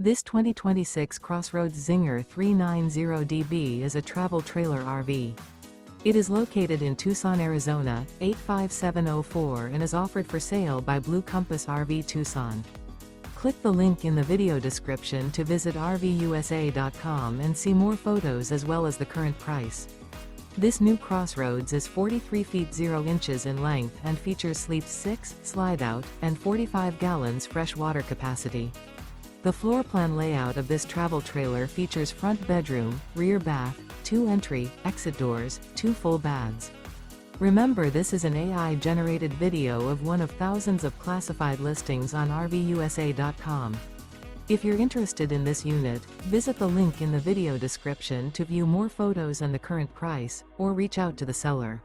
This 2026 CrossRoads Zinger 390DB is a travel trailer RV. It is located in Tucson, Arizona, 85704 and is offered for sale by Blue Compass RV Tucson. Click the link in the video description to visit RVUSA.com and see more photos as well as the current price. This new CrossRoads is 43 feet 0 inches in length and features sleeps 6, Slideout, and 45 gallons fresh water capacity. The floor plan layout of this travel trailer features front bedroom, rear bath, 2 entry, exit doors, 2 full baths. Remember, this is an AI-generated video of one of thousands of classified listings on RVUSA.com. If you're interested in this unit, visit the link in the video description to view more photos and the current price, or reach out to the seller.